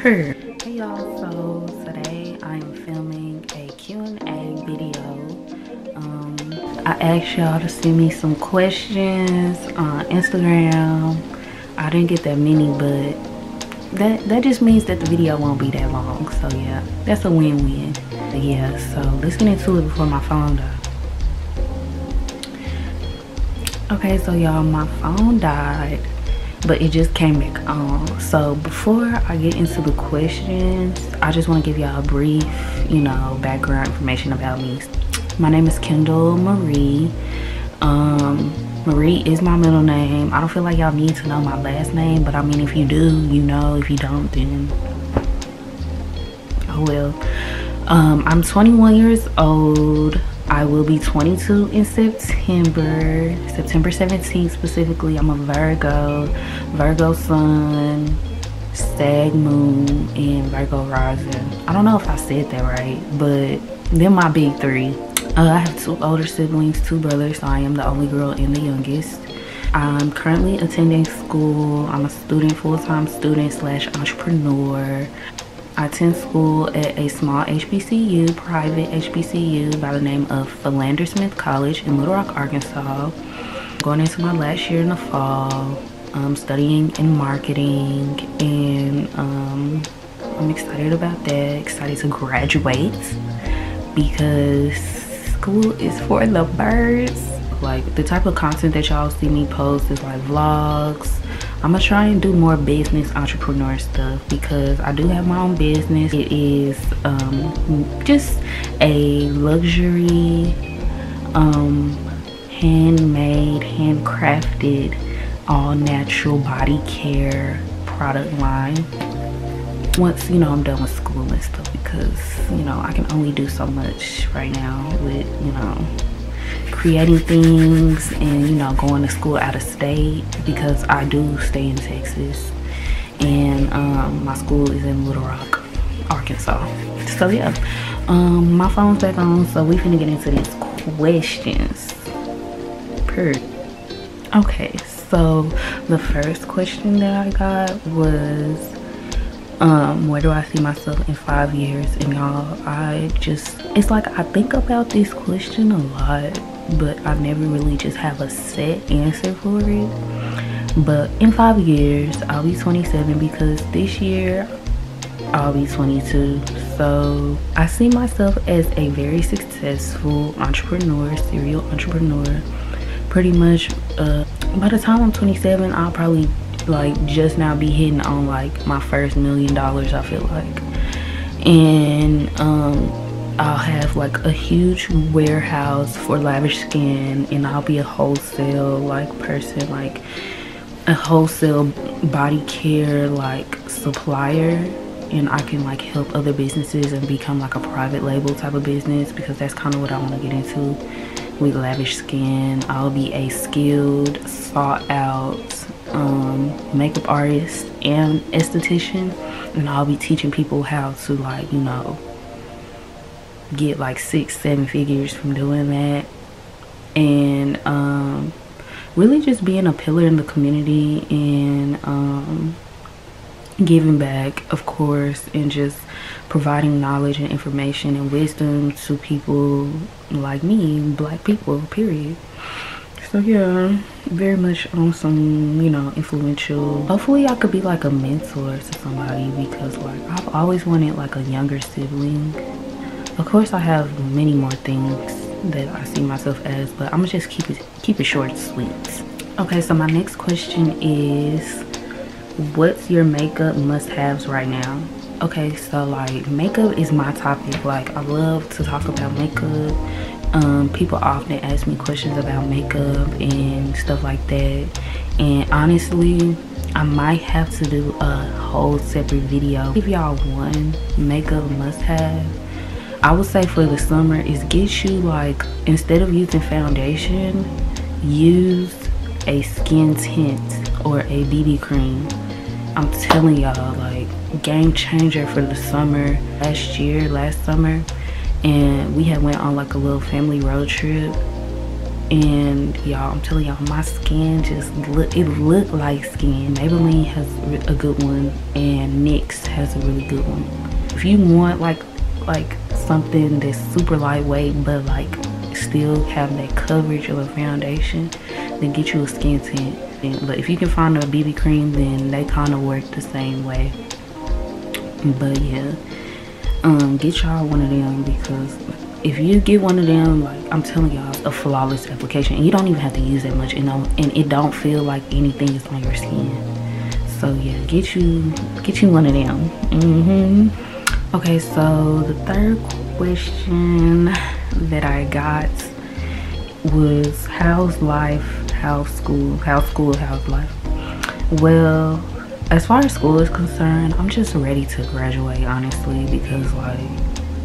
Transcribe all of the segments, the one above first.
Per. Hey y'all, so today I am filming a Q&A video. I asked y'all to send me some questions on Instagram. I didn't get that many, but that just means that the video won't be that long. So yeah, that's a win-win. Yeah, so let's get into it before my phone dies. Okay, so y'all, my phone died, but it just came back on. So before I get into the questions, I just want to give y'all a brief, background information about me. My name is Kendall Marie. Marie is my middle name. I don't feel like y'all need to know my last name, but I mean, if you do, you know. If you don't, then oh well. I'm 21 years old. I will be 22 in September 17th specifically. I'm a Virgo sun, Sag moon, and Virgo rising. I don't know if I said that right, but they're my big three. I have two older siblings, two brothers, so I am the only girl and the youngest. I'm currently attending school. I'm a student, full-time student / entrepreneur. I attend school at a small HBCU, private HBCU by the name of Philander Smith College in Little Rock, Arkansas. Going into my last year in the fall, studying in marketing, and I'm excited about that, excited to graduate because school is for the birds. Like the type of content that y'all see me post is like vlogs. I'm gonna try and do more business entrepreneur stuff because I do have my own business. It is just a luxury, handmade, handcrafted, all natural body care product line. Once I'm done with school and stuff, because I can only do so much right now with creating things and going to school out of state, because I do stay in Texas and my school is in Little Rock, Arkansas. So yeah, my phone's back on, so we finna get into these questions. Okay, so the first question that I got was where do I see myself in 5 years? And y'all, it's like I think about this question a lot, but I never really just have a set answer for it. But in 5 years, I'll be 27, because this year I'll be 22. So I see myself as a very successful entrepreneur, serial entrepreneur. Pretty much by the time I'm 27, I'll probably just now be hitting on my first $1 million, I feel like. And I'll have a huge warehouse for Lavish Skin, and I'll be a wholesale person, a wholesale body care supplier, and I can help other businesses and become a private label type of business, because that's kind of what I want to get into with Lavish Skin. I'll be a skilled, sought out makeup artist and esthetician, and I'll be teaching people how to get 6-7 figures from doing that, and really just being a pillar in the community, and giving back, of course, and just providing knowledge and information and wisdom to people like me, black people, period. So yeah, very much on some influential. Hopefully I could be a mentor to somebody, because I've always wanted a younger sibling. Of course I have many more things that I see myself as, but I'm gonna just keep it short and sweet. Okay, so my next question is, what's your makeup must-haves right now? Okay, so makeup is my topic. I love to talk about makeup. People often ask me questions about makeup and stuff like that, and honestly I might have to do a whole separate video. If y'all one makeup must-have, I would say for the summer is get you instead of using foundation, use a skin tint or a BB cream. I'm telling y'all, game changer for the summer. Last summer, and we had went on a little family road trip, And y'all, I'm telling y'all, my skin just look like skin. Maybelline has a good one, and NYX has a really good one. If you want like something that's super lightweight but like still have that coverage of a foundation, then get you a skin tint. But if you can find a BB cream, then they kind of work the same way. But yeah, get y'all one of them, because if you get one of them, like I'm telling y'all, it's a flawless application, and you don't even have to use that much, and it don't feel like anything is on your skin. So yeah, get you one of them. Okay, so the third question that I got was, how's life, how's school, how's life? Well, as far as school is concerned, I'm just ready to graduate, honestly, because like,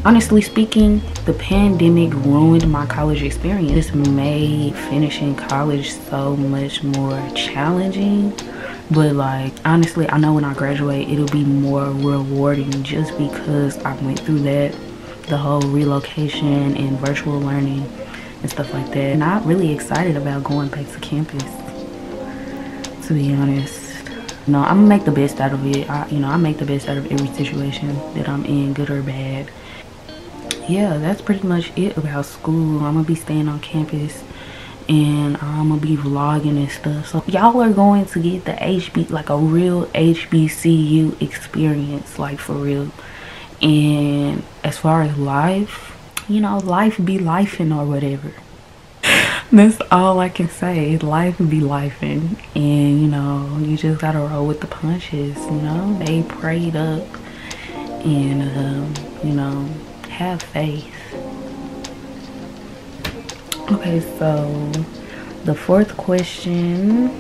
honestly speaking, the pandemic ruined my college experience. It made finishing college so much more challenging. But like, honestly, I know when I graduate, it'll be more rewarding, just because I went through that, the whole relocation and virtual learning and stuff like that. Not really excited about going back to campus, to be honest. No, I'm gonna make the best out of it. I make the best out of every situation that I'm in, good or bad. Yeah, that's pretty much it about school. I'm gonna be staying on campus, and I'm gonna be vlogging and stuff. So y'all are going to get the like a real HBCU experience, like for real. And as far as life, life be lifing or whatever. That's all I can say. Life be lifing, and you just gotta roll with the punches. They prayed up, and have faith. Okay, so the fourth question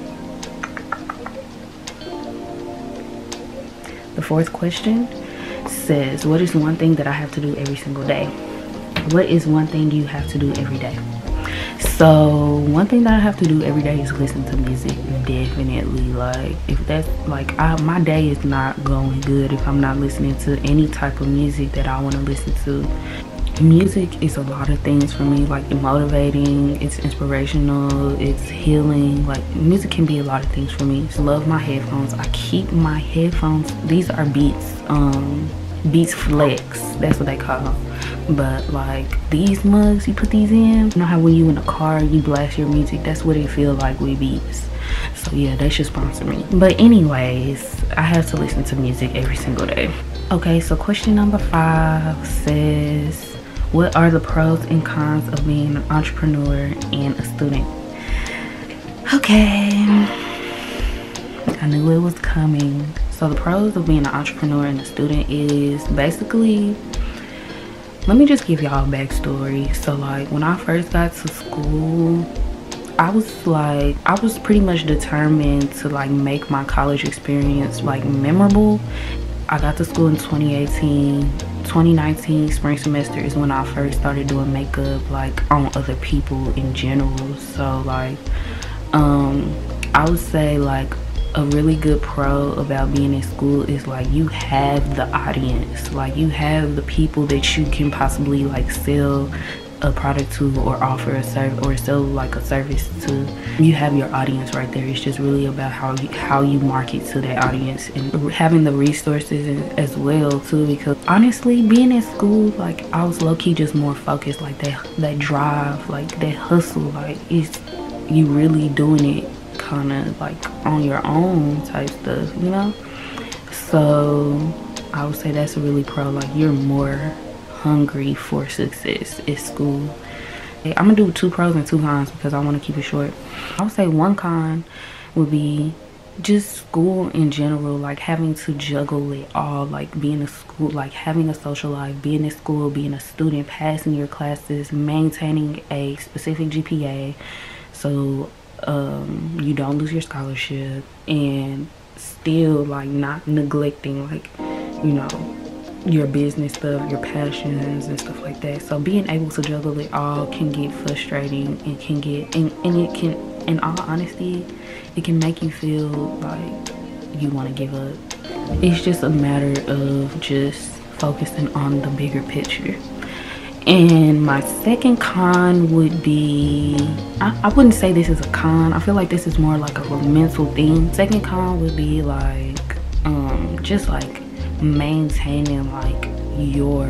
says, what is one thing that I have to do every single day? What is one thing you have to do every day? So one thing that I have to do every day is listen to music. Definitely. Like, if that's like, my day is not going good if I'm not listening to any type of music that I want to listen to. Music is a lot of things for me, like motivating, it's inspirational, it's healing. Like, music can be a lot of things for me. I love my headphones. I keep my headphones, these are Beats Flex, that's what they call them. But like, these mugs, you put these in, you know how when you in a car you blast your music, that's what it feels like with Beats. So yeah, they should sponsor me. But anyways, I have to listen to music every single day. Okay, so question number 5 says, what are the pros and cons of being an entrepreneur and a student? Okay, I knew it was coming. So the pros of being an entrepreneur and a student is basically, let me just give y'all a backstory. So like, when I first got to school, I was pretty much determined to like make my college experience like memorable. I got to school in 2019 spring semester is when I first started doing makeup like on other people in general. So like, I would say like a really good pro about being in school is like, you have the audience, like you have the people that you can possibly like sell a product to or offer a service or sell like a service to. You have your audience right there. It's just really about how you market to that audience, and having the resources as well too, because honestly, being in school, like I was low-key just more focused, like that drive, like that hustle, like it's you really doing it kind of like on your own type stuff, So I would say that's a really pro. Like, you're more hungry for success at school. I'm gonna do 2 pros and 2 cons because I want to keep it short. I would say one con would be just school in general, like having to juggle it all, like being in school, like having a social life, being in school, being a student, passing your classes, maintaining a specific GPA so you don't lose your scholarship, and still like not neglecting like your business stuff, your passions and stuff like that. So being able to juggle it all can get frustrating, and can get and it can, in all honesty, it can make you feel like you want to give up. It's just a matter of just focusing on the bigger picture. And my second con would be, I wouldn't say this is a con. I feel like this is more like a mental thing. Second con would be like just like maintaining like your,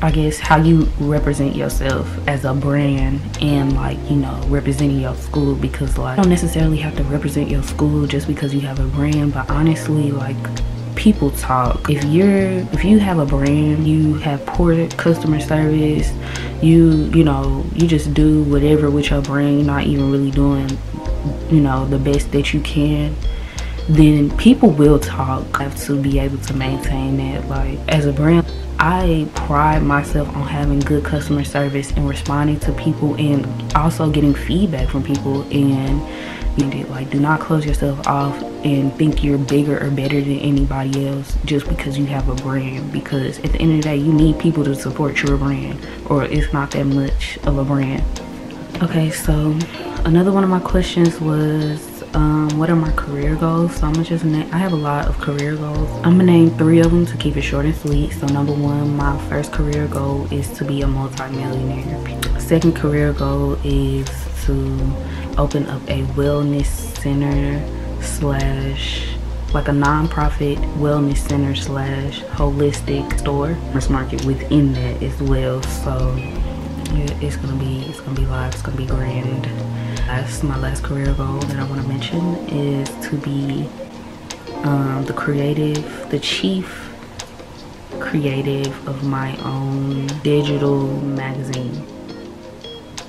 I guess, how you represent yourself as a brand, and like, you know, representing your school, because like you don't necessarily have to represent your school just because you have a brand. But honestly, like, people talk. If you have a brand, you have poor customer service, you know, you just do whatever with your brand, you're not even really doing, you know, the best that you can, then people will talk. I have to be able to maintain that. Like, as a brand, I pride myself on having good customer service and responding to people, and also getting feedback from people. And like, do not close yourself off and think you're bigger or better than anybody else just because you have a brand, because at the end of the day, you need people to support your brand, or it's not that much of a brand. Okay, so another one of my questions was what are my career goals? So I'm gonna just name, I have a lot of career goals. I'm gonna name 3 of them to keep it short and sweet. So number 1, my first career goal is to be a multi-millionaire. Second career goal is to open up a wellness center slash, like a non-profit wellness center slash holistic store, market within that as well. So yeah, it's gonna be live, it's gonna be grand. That's my last career goal that I want to mention, is to be the chief creative of my own digital magazine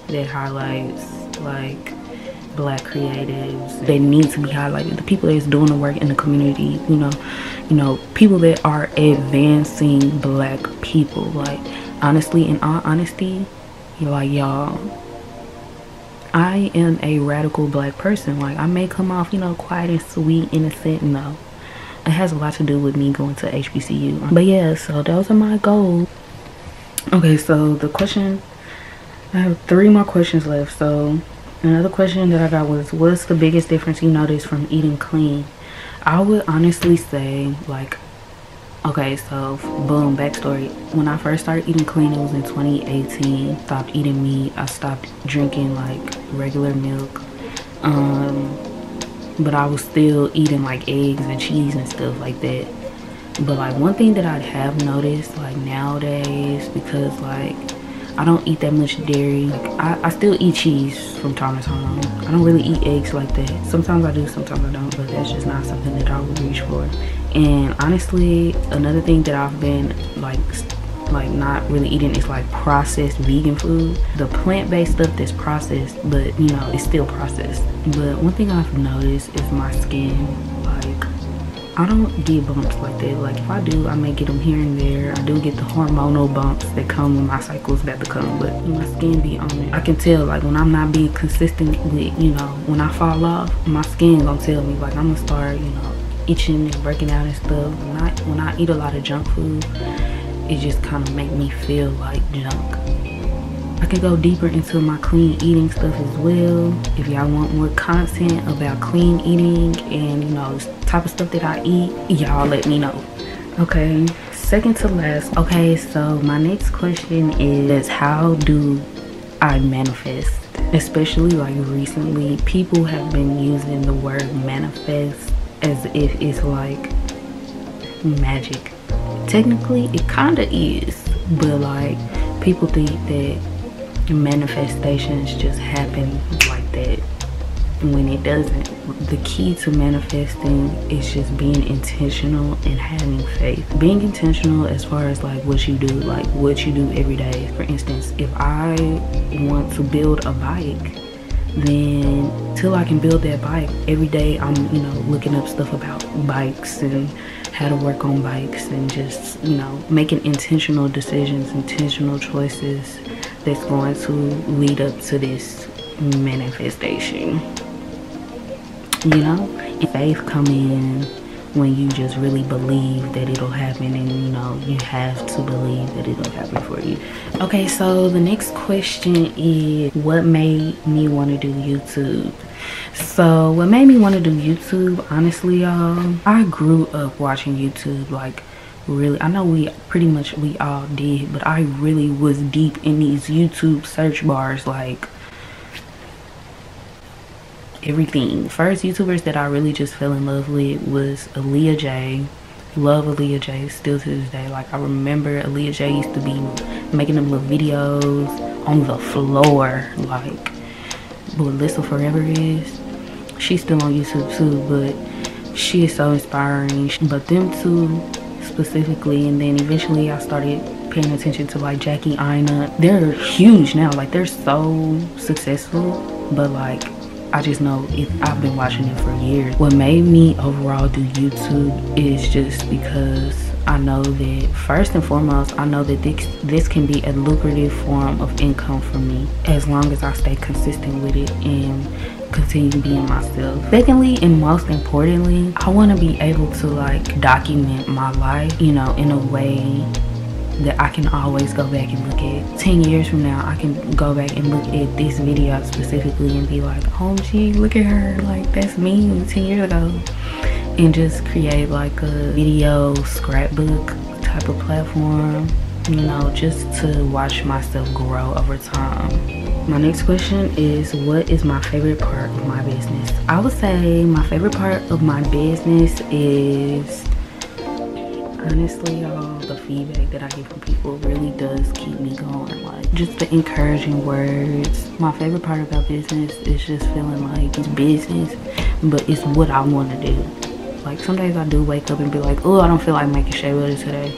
that highlights like Black creatives. They need to be highlighted, the people that's doing the work in the community, you know, people that are advancing Black people. Like, honestly, in all honesty, like, y'all, I am a radical Black person. Like, I may come off, you know, quiet and sweet, innocent. No, it has a lot to do with me going to HBCU. But yeah, so those are my goals. Okay, so the question, I have 3 more questions left. So another question that I got was, what's the biggest difference you noticed from eating clean? I would honestly say, like, okay, so boom, backstory. When I first started eating clean, it was in 2018. Stopped eating meat. I stopped drinking like regular milk. But I was still eating like eggs and cheese and stuff like that. But like, one thing that I have noticed like nowadays, because like I don't eat that much dairy. Like, I still eat cheese from time to time. I don't really eat eggs like that. Sometimes I do, sometimes I don't, but that's just not something that I would reach for. And honestly, another thing that I've been like not really eating is like processed vegan food. The plant-based stuff that's processed, but you know, it's still processed. But one thing I've noticed is my skin. Like, I don't get bumps like that. Like, if I do, I may get them here and there. I do get the hormonal bumps that come when my cycle's about to come, but my skin be on it. I can tell, like, when I'm not being consistent with, you know, when I fall off, my skin gonna tell me, like, I'm gonna start, you know, itching and breaking out and stuff. When I eat a lot of junk food, it just kind of make me feel like junk. I can go deeper into my clean eating stuff as well. If y'all want more content about clean eating and, you know, the type of stuff that I eat, y'all let me know. Okay, second to last. Okay, so my next question is, how do I manifest? Especially like recently, people have been using the word manifest as if it's like magic. Technically, it kind of is, but like, people think that manifestations just happen like that, when it doesn't. The key to manifesting is just being intentional and having faith. Being intentional as far as like what you do, like what you do every day. For instance, if I want to build a bike, then till I can build that bike, every day I'm, you know, looking up stuff about bikes and how to work on bikes, and just, you know, making intentional decisions, intentional choices that's going to lead up to this manifestation. You know, and faith come in when you just really believe that it'll happen, and you know, you have to believe that it'll happen for you. Okay, so the next question is, what made me want to do YouTube? So what made me want to do YouTube, honestly, y'all, I grew up watching YouTube. Like, really, I know we all did, but I really was deep in these YouTube search bars, like everything. First YouTubers that I really just fell in love with was Aaliyah J. Love Aaliyah J still to this day. Like, I remember Aaliyah J used to be making them little videos on the floor, like what Lissa Forever is. She's still on YouTube too, but she is so inspiring. But them two specifically, and then eventually I started paying attention to like Jackie Ina. They're huge now, like they're so successful, but like I just know I've been watching it for years. What made me overall do YouTube is just because I know that first and foremost, I know that this can be a lucrative form of income for me as long as I stay consistent with it and continue being myself. Secondly, and most importantly, I want to be able to like document my life, you know, in a way that I can always go back and look at. 10 years from now, I can go back and look at this video specifically and be like, oh gee, look at her, like that's me 10 years ago. And just create like a video scrapbook type of platform, you know, just to watch myself grow over time. My next question is, what is my favorite part of my business? I would say my favorite part of my business is, honestly, y'all, the feedback that I get from people really does keep me going. Like, just the encouraging words. My favorite part about business is just feeling like it's business, but it's what I want to do. Like, some days I do wake up and be like, oh, I don't feel like making shea butter today.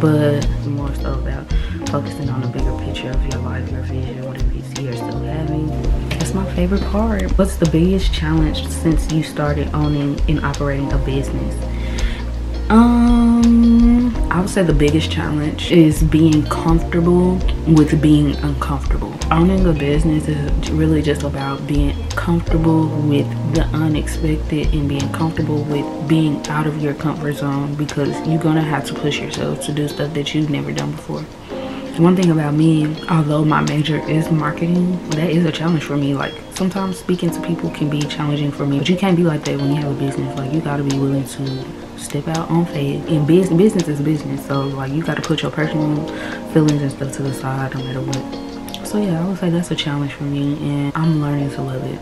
But more so about focusing on the bigger picture of your life, your vision, whatever it is you're still having. That's my favorite part. What's the biggest challenge since you started owning and operating a business? I would say the biggest challenge is being comfortable with being uncomfortable. Owning a business is really just about being comfortable with the unexpected and being comfortable with being out of your comfort zone, because you're gonna have to push yourself to do stuff that you've never done before. One thing about me, although my major is marketing, that is a challenge for me. Like, sometimes speaking to people can be challenging for me, but you can't be like that when you have a business. Like, you gotta be willing to step out on faith. And business is business, so like you gotta put your personal feelings and stuff to the side no matter what. So yeah, I would say that's a challenge for me, and I'm learning to love it.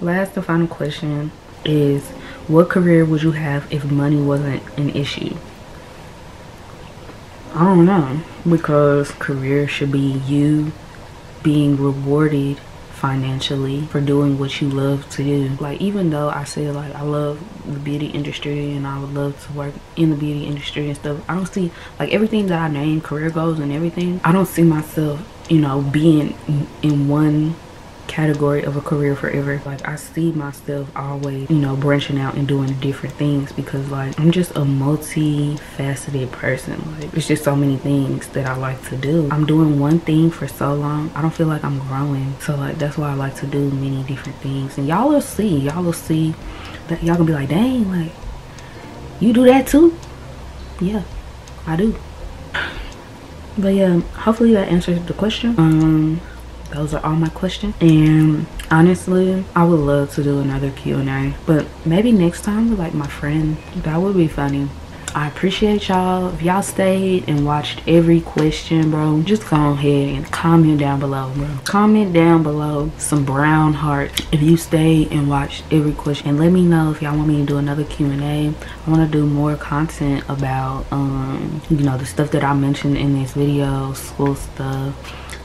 Last and final question is, what career would you have if money wasn't an issue? I don't know, because career should be you being rewarded financially for doing what you love to do. Like, even though I said like I love the beauty industry and I would love to work in the beauty industry and stuff, I don't see, like, everything that I named, career goals and everything, I don't see myself, you know, being in one category of a career forever. Like, I see myself always, you know, branching out and doing different things, because like I'm just a multi-faceted person. Like, it's just so many things that I like to do. I'm doing one thing for so long, I don't feel like I'm growing. So like, that's why I like to do many different things, and y'all will see that. Y'all gonna be like, dang, like you do that too? Yeah, I do. But yeah, hopefully that answers the question. Those are all my questions, and honestly, I would love to do another Q&A, but maybe next time with like my friend. That would be funny. I appreciate y'all. If y'all stayed and watched every question, bro, just go ahead and comment down below, bro. Comment down below some brown hearts if you stayed and watched every question, and let me know if y'all want me to do another Q&A. I want to do more content about you know, the stuff that I mentioned in this video, school stuff,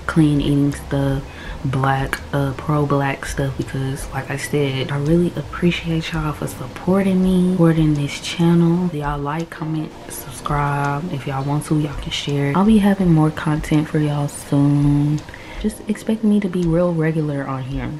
clean eating stuff, black pro-black stuff, because like I said, I really appreciate y'all for supporting me, supporting this channel. Y'all like, comment, subscribe. If y'all want to, y'all can share. I'll be having more content for y'all soon. Just expect me to be real regular on here.